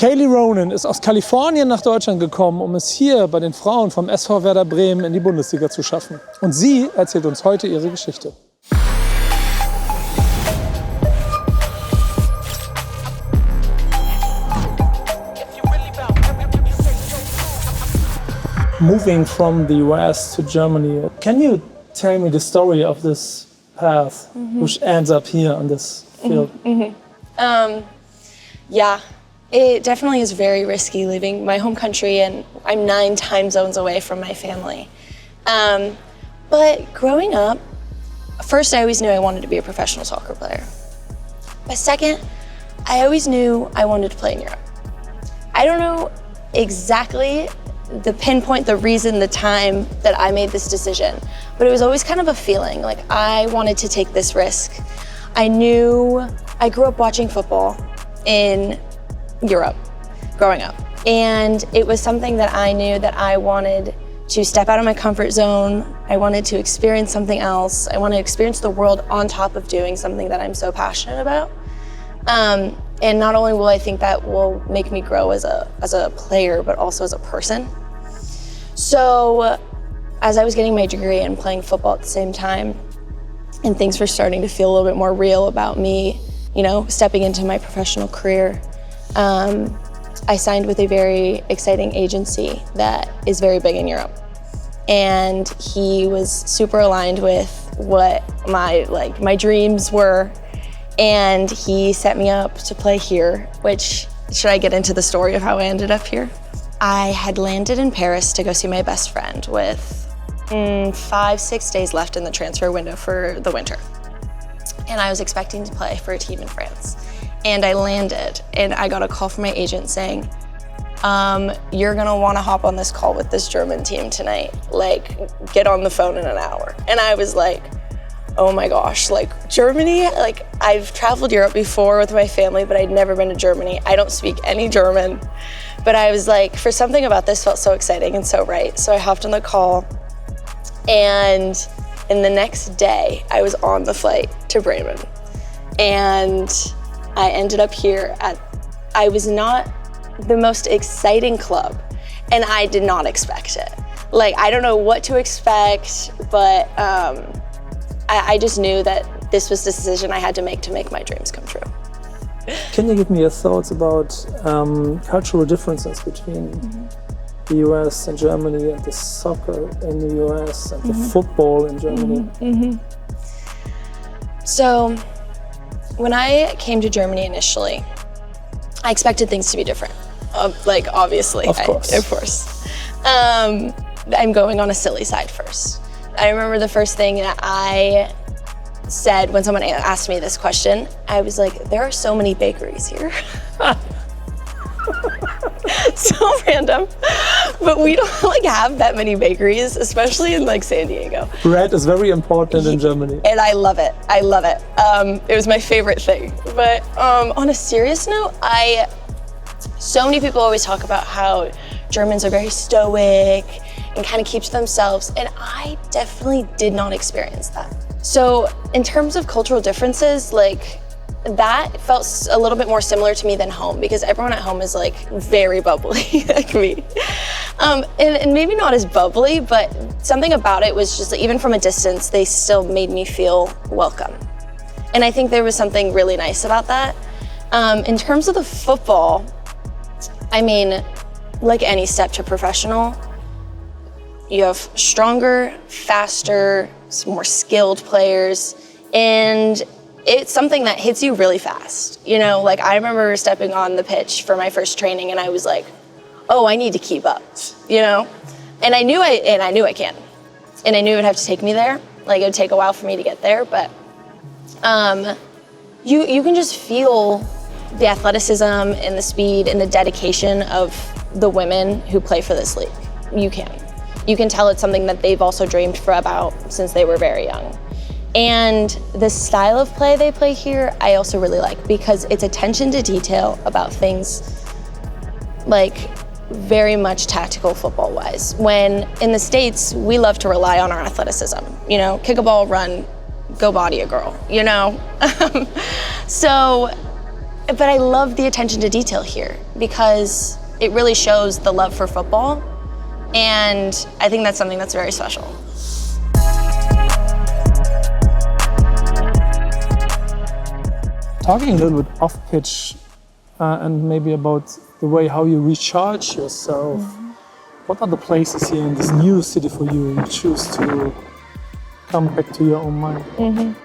Kaylie Ronan ist aus Kalifornien nach Deutschland gekommen, um es hier bei den Frauen vom SV Werder Bremen in die Bundesliga zu schaffen. Und sie erzählt uns heute ihre Geschichte. Moving from the US to Germany, can you tell me the story of this path, which ends up here on this field? Yeah, it definitely is very risky leaving my home country, and I'm 9 time zones away from my family. But growing up, first I always knew I wanted to be a professional soccer player. But second, I always knew I wanted to play in Europe. I don't know exactly the pinpoint, the reason, the time that I made this decision, but it was always kind of a feeling, like I wanted to take this risk. I grew up watching football in Europe growing up, and it was something that I knew that I wanted to step out of my comfort zone. I wanted to experience something else. I wanted to experience the world on top of doing something that I'm so passionate about. And not only will I think that will make me grow as a player, but also as a person. So as I was getting my degree and playing football at the same time, and things were starting to feel a little bit more real about me, you know, stepping into my professional career, I signed with a very exciting agency that is very big in Europe. And he was super aligned with what my dreams were. And he set me up to play here, which, should I get into the story of how I ended up here? I had landed in Paris to go see my best friend with 5-6 days left in the transfer window for the winter. And I was expecting to play for a team in France. And I landed, and I got a call from my agent saying, you're gonna wanna hop on this call with this German team tonight. Like, get on the phone in an hour. And I was like, oh my gosh, like Germany? Like, I've traveled Europe before with my family, but I'd never been to Germany. I don't speak any German. But I was like, for something about this felt so exciting and so right. So I hopped on the call, and in the next day, I was on the flight to Bremen. And I ended up here I was not the most exciting club, and I did not expect it. Like, I don't know what to expect, but I just knew that this was the decision I had to make my dreams come true. Can you give me your thoughts about cultural differences between the US and Germany, and the soccer in the US and the football in Germany? So, when I came to Germany initially, I expected things to be different. Like, obviously, of course. I'm going on a silly side first. I remember the first thing that I said when someone asked me this question, I was like, there are so many bakeries here. So random, but we don't have that many bakeries, especially in San Diego. Bread is very important in Germany. And I love it. It was my favorite thing. But on a serious note, so many people always talk about how Germans are very stoic and kind of keep to themselves, and I definitely did not experience that. So in terms of cultural differences, that felt a little bit more similar to me than home, because everyone at home is very bubbly like me. And maybe not as bubbly, but something about it was just even from a distance, they still made me feel welcome. And I think there was something really nice about that. In terms of the football, I mean, like any step to professional, you have stronger, faster, more skilled players, and it's something that hits you really fast. You know, I remember stepping on the pitch for my first training, and I was like, oh, I need to keep up, you know? And I knew I can. And I knew it would have to take me there. It would take a while for me to get there, but you can just feel the athleticism and the speed and the dedication of the women who play for this league. You can tell it's something that they've also dreamed about since they were very young. And the style of play they play here, I also really like, because it's attention to detail about things very much tactical football-wise. When in the States, we love to rely on our athleticism. You know, kick a ball, run, go body a girl, you know? So But I love the attention to detail here because it really shows the love for football. And I think that's something that's very special. Talking a little bit off pitch and maybe about the way how you recharge yourself. What are the places here in this new city for you choose to come back to your own mind?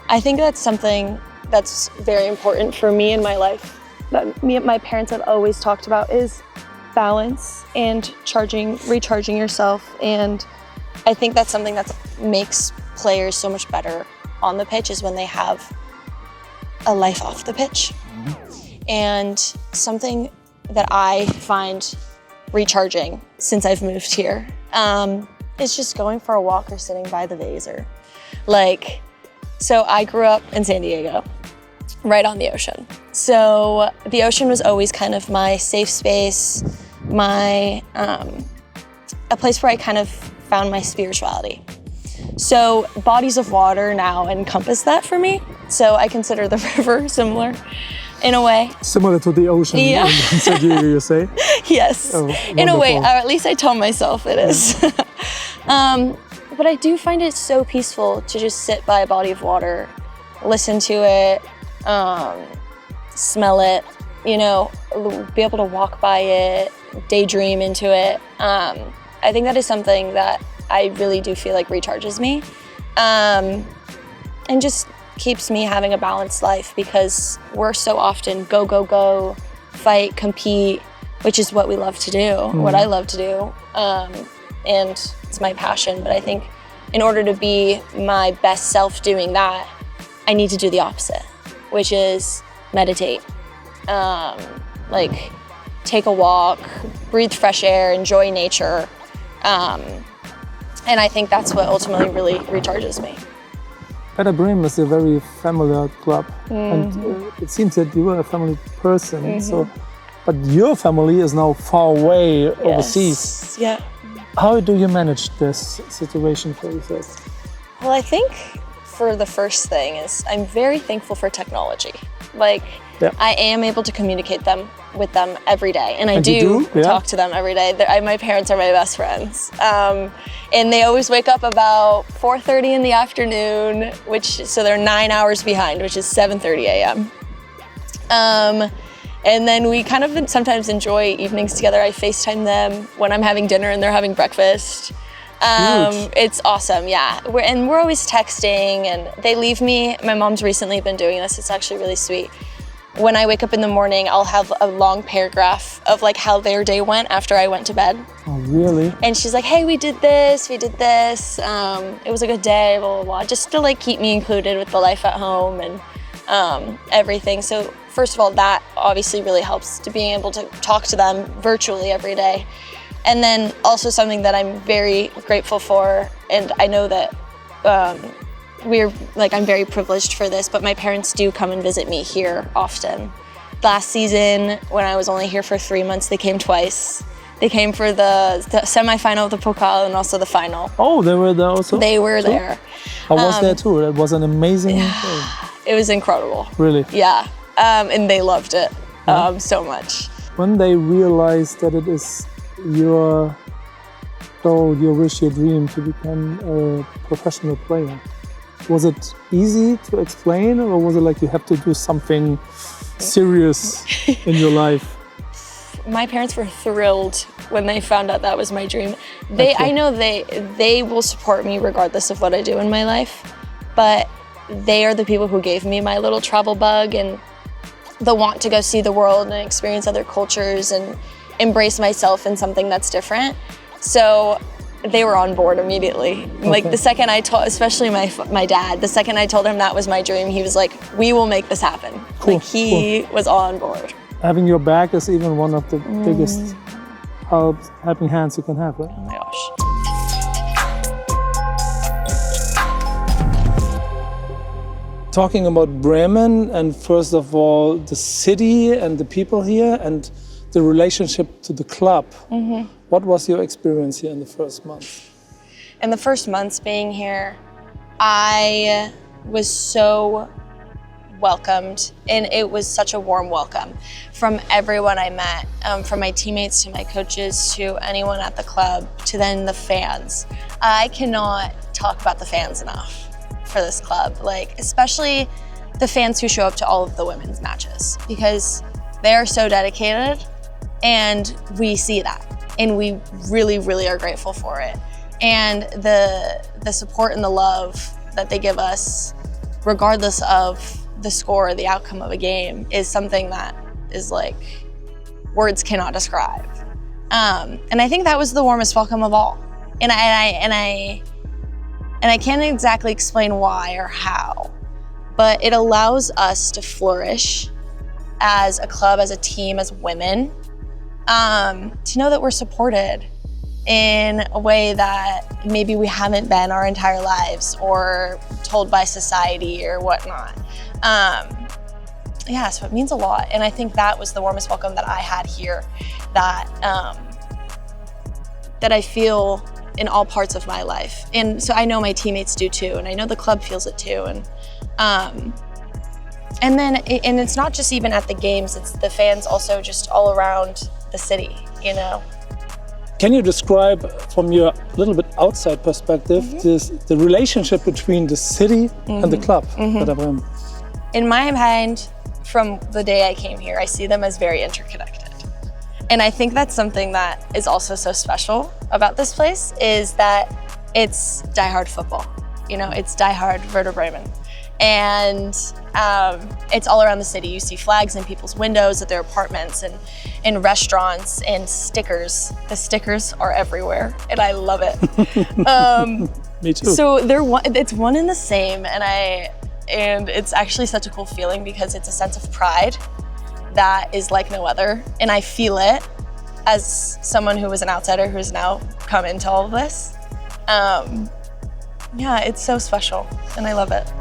I think that's something that's very important for me in my life that me and my parents have always talked about is balance and recharging yourself. And I think that's something that makes players so much better on the pitch is when they have a life off the pitch. And something that I find recharging since I've moved here is just going for a walk or sitting by the Weser. So I grew up in San Diego, right on the ocean. So the ocean was always kind of my safe space, a place where I kind of found my spirituality. So bodies of water now encompass that for me. So I consider the river similar in a way. Similar to the ocean in San Diego, you say? Yes, oh, in a way, or at least I tell myself it is. But I do find it so peaceful to just sit by a body of water, listen to it, smell it, be able to walk by it, daydream into it. I think that is something that I really do feel like recharges me and just keeps me having a balanced life because we're so often go, go, go, fight, compete, which is what we love to do, what I love to do. And it's my passion, but I think in order to be my best self doing that, I need to do the opposite, which is meditate, take a walk, breathe fresh air, enjoy nature. And I think that's what ultimately really recharges me. Werder Bremen is a very familiar club, and it seems that you were a family person. But your family is now far away overseas. Yeah. How do you manage this situation for yourself? Well, I think for the first thing is I'm very thankful for technology. I am able to communicate with them every day, and I do talk to them every day. My parents are my best friends, and they always wake up about 4:30 in the afternoon, so they're 9 hours behind, which is 7:30 a.m. And then we kind of sometimes enjoy evenings together. I FaceTime them when I'm having dinner and they're having breakfast. It's awesome, yeah. We're always texting, and they leave me. My mom's recently been doing this. It's actually really sweet. When I wake up in the morning, I'll have a long paragraph of how their day went after I went to bed. Oh, really? And she's like, hey, we did this. It was a good day, blah, blah, blah. Just to keep me included with the life at home and everything. So first of all, that obviously really helps to being able to talk to them virtually every day. And then also something that I'm very grateful for, and I know that I'm very privileged for this, but my parents do come and visit me here often. Last season, when I was only here for 3 months, they came twice. They came for the semifinal of the Pokal and also the final. Oh, they were there also? They were there. I was there too. That was an amazing thing. It was incredible. Really? Yeah, and they loved it so much. When they realized that it is your goal, your wish, your dream to become a professional player, was it easy to explain, or was it you have to do something serious in your life? My parents were thrilled when they found out that was my dream. I know they will support me regardless of what I do in my life, but they are the people who gave me my little travel bug and the want to go see the world and experience other cultures and embrace myself in something that's different. So they were on board immediately. The second I told, especially my dad, the second I told him that was my dream, he was like, we will make this happen. Cool. He was on board. Having your back is even one of the biggest helping hands you can have, right? Oh my gosh. Talking about Bremen, and first of all, the city and the people here and the relationship to the club. What was your experience here in the first month? In the first months being here, I was so welcomed, and it was such a warm welcome from everyone I met, from my teammates to my coaches to anyone at the club to then the fans. I cannot talk about the fans enough for this club, like especially the fans who show up to all of the women's matches, because they are so dedicated and we see that and we really, really are grateful for it. And the support and the love that they give us, regardless of the score or the outcome of a game, is something that is like words cannot describe. And I think that was the warmest welcome of all. And I can't exactly explain why or how, but it allows us to flourish as a club, as a team, as women, to know that we're supported in a way that maybe we haven't been our entire lives or told by society or whatnot. Yeah, so it means a lot. And I think that was the warmest welcome that I had here, that I feel in all parts of my life. And so I know my teammates do too, and I know the club feels it too. And it's not just even at the games, it's the fans also just all around the city, you know? Can you describe from your little bit outside perspective the relationship between the city and the club, Werder Bremen? In my mind, from the day I came here, I see them as very interconnected. And I think that's something that is also so special about this place, is that it's diehard football. You know, it's diehard Werder Bremen. And it's all around the city. You see flags in people's windows at their apartments and in restaurants, and stickers. The stickers are everywhere, and I love it. Me too. So it's one and the same, and it's actually such a cool feeling because it's a sense of pride that is like no other, and I feel it as someone who was an outsider who has now come into all of this. Yeah, it's so special, and I love it.